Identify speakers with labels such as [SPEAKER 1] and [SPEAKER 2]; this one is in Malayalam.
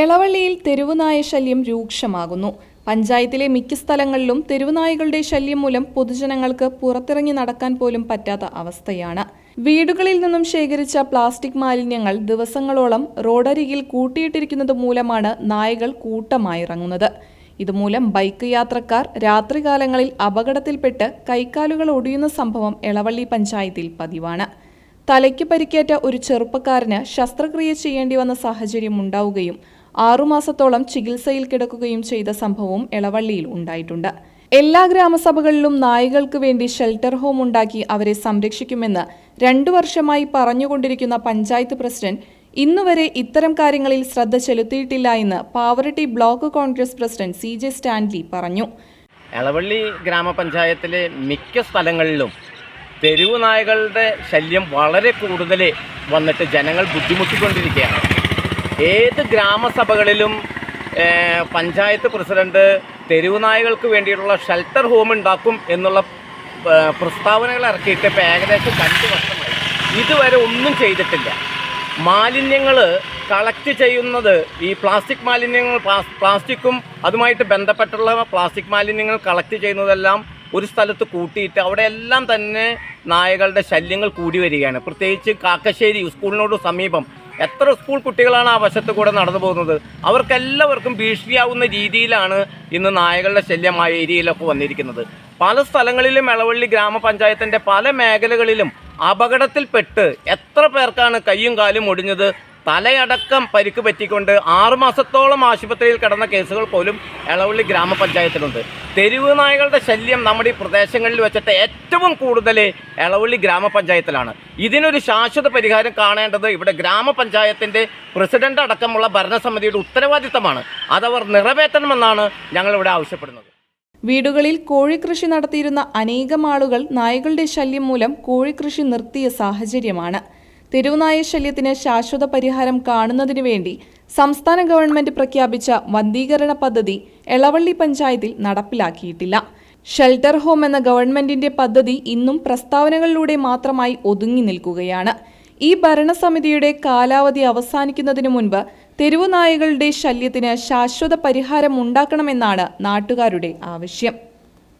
[SPEAKER 1] എളവള്ളിയിൽ തെരുവുനായ ശല്യം രൂക്ഷമാകുന്നു. പഞ്ചായത്തിലെ മിക്ക സ്ഥലങ്ങളിലും തെരുവുനായകളുടെ ശല്യം മൂലം പൊതുജനങ്ങൾക്ക് പുറത്തിറങ്ങി നടക്കാൻ പോലും പറ്റാത്ത അവസ്ഥയാണ്. വീടുകളിൽ നിന്നും ശേഖരിച്ച പ്ലാസ്റ്റിക് മാലിന്യങ്ങൾ ദിവസങ്ങളോളം റോഡരികിൽ കൂട്ടിയിട്ടിരിക്കുന്നത് മൂലമാണ് നായകൾ കൂട്ടമായി ഇറങ്ങുന്നത്. ഇതുമൂലം ബൈക്ക് യാത്രക്കാർ രാത്രികാലങ്ങളിൽ അപകടത്തിൽപ്പെട്ട് കൈക്കാലുകൾ ഒടിയുന്ന സംഭവം എളവള്ളി പഞ്ചായത്തിൽ പതിവാണ്. തലയ്ക്ക് പരിക്കേറ്റ ഒരു ചെറുപ്പക്കാരന് ശസ്ത്രക്രിയ ചെയ്യേണ്ടി വന്ന സാഹചര്യം ഉണ്ടാവുകയും 6 മാസത്തോളം ചികിത്സയിൽ കിടക്കുകയും ചെയ്ത സംഭവവും എളവള്ളിയിൽ ഉണ്ടായിട്ടുണ്ട്. എല്ലാ ഗ്രാമസഭകളിലും നായകൾക്ക് വേണ്ടി ഷെൽട്ടർ ഹോം ഉണ്ടാക്കി അവരെ സംരക്ഷിക്കുമെന്ന് 2 വർഷമായി പറഞ്ഞുകൊണ്ടിരിക്കുന്ന പഞ്ചായത്ത് പ്രസിഡന്റ് ഇന്നുവരെ ഇത്തരം കാര്യങ്ങളിൽ ശ്രദ്ധ ചെലുത്തിയിട്ടില്ല എന്ന് Pavaratty block Congress president CJ Stanley പറഞ്ഞു.
[SPEAKER 2] എളവള്ളി ഗ്രാമപഞ്ചായത്തിലെ മിക്ക സ്ഥലങ്ങളിലും തെരുവു നായകളുടെ ശല്യം വളരെ കൂടുതൽ വന്നിട്ട് ജനങ്ങൾ ബുദ്ധിമുട്ടിക്കൊണ്ടിരിക്കുകയാണ്. ഏത് ഗ്രാമസഭകളിലും പഞ്ചായത്ത് പ്രസിഡന്റ് തെരുവു നായകൾക്ക് വേണ്ടിയിട്ടുള്ള ഷെൽട്ടർ ഹോം ഉണ്ടാക്കും എന്നുള്ള പ്രസ്താവനകൾ ഇറക്കിയിട്ട് ഇപ്പോൾ ഏകദേശം 2 വർഷമായി. ഇതുവരെ ഒന്നും ചെയ്തിട്ടില്ല. മാലിന്യങ്ങൾ കളക്ട് ചെയ്യുന്നത് ഈ പ്ലാസ്റ്റിക് മാലിന്യങ്ങൾ, പ്ലാസ്റ്റിക്കും അതുമായിട്ട് ബന്ധപ്പെട്ടുള്ള പ്ലാസ്റ്റിക് മാലിന്യങ്ങൾ കളക്ട് ചെയ്യുന്നതെല്ലാം ഒരു സ്ഥലത്ത് കൂട്ടിയിട്ട് അവിടെയെല്ലാം തന്നെ നായകളുടെ ശല്യങ്ങൾ കൂടി വരികയാണ്. പ്രത്യേകിച്ച് കാക്കശ്ശേരി സ്കൂളിനോട് സമീപം എത്ര സ്കൂൾ കുട്ടികളാണ് ആ വശത്ത് കൂടെ നടന്നു പോകുന്നത്. അവർക്കെല്ലാവർക്കും ഭീഷണിയാവുന്ന രീതിയിലാണ് ഇന്ന് നായകളുടെ ശല്യം ആ ഏരിയയിലൊക്കെ വന്നിരിക്കുന്നത്. പല സ്ഥലങ്ങളിലും എളവള്ളി ഗ്രാമപഞ്ചായത്തിൻ്റെ പല മേഖലകളിലും അപകടത്തിൽപ്പെട്ട് എത്ര പേർക്കാണ് കയ്യും കാലും ഒടിഞ്ഞത്. തലയടക്കം പരിക്ക് പറ്റിക്കൊണ്ട് 6 മാസത്തോളം ആശുപത്രിയിൽ കിടന്ന കേസുകൾ പോലും എളവള്ളി ഗ്രാമപഞ്ചായത്തിലുണ്ട്. തെരുവ് നായകളുടെ ശല്യം നമ്മുടെ ഈ പ്രദേശങ്ങളിൽ വെച്ചിട്ട് ഏറ്റവും കൂടുതൽ എളവള്ളി ഗ്രാമപഞ്ചായത്തിലാണ്. ഇതിനൊരു ശാശ്വത പരിഹാരം കാണേണ്ടത് ഇവിടെ ഗ്രാമപഞ്ചായത്തിൻ്റെ പ്രസിഡന്റ് അടക്കമുള്ള ഭരണസമിതിയുടെ ഉത്തരവാദിത്തമാണ്. അതവർ നിറവേറ്റണമെന്നാണ് ഞങ്ങളിവിടെ ആവശ്യപ്പെടുന്നത്.
[SPEAKER 1] വീടുകളിൽ കോഴിക്കൃഷി നടത്തിയിരുന്ന അനേകം ആളുകൾ നായകളുടെ ശല്യം മൂലം കോഴിക്കൃഷി നിർത്തിയ സാഹചര്യമാണ്. തെരുവുനായ ശല്യത്തിന് ശാശ്വത പരിഹാരം കാണുന്നതിനു വേണ്ടി സംസ്ഥാന ഗവൺമെന്റ് പ്രഖ്യാപിച്ച വന്ധീകരണ പദ്ധതി എളവള്ളി പഞ്ചായത്തിൽ നടപ്പിലാക്കിയിട്ടില്ല. ഷെൽട്ടർ ഹോം എന്ന ഗവൺമെന്റിന്റെ പദ്ധതി ഇന്നും പ്രസ്താവനകളിലൂടെ മാത്രമായി ഒതുങ്ങി നിൽക്കുകയാണ്. ഈ ഭരണസമിതിയുടെ കാലാവധി അവസാനിക്കുന്നതിനു മുൻപ് തെരുവുനായകളുടെ ശല്യത്തിന് ശാശ്വത പരിഹാരം ഉണ്ടാക്കണമെന്നാണ് നാട്ടുകാരുടെ ആവശ്യം.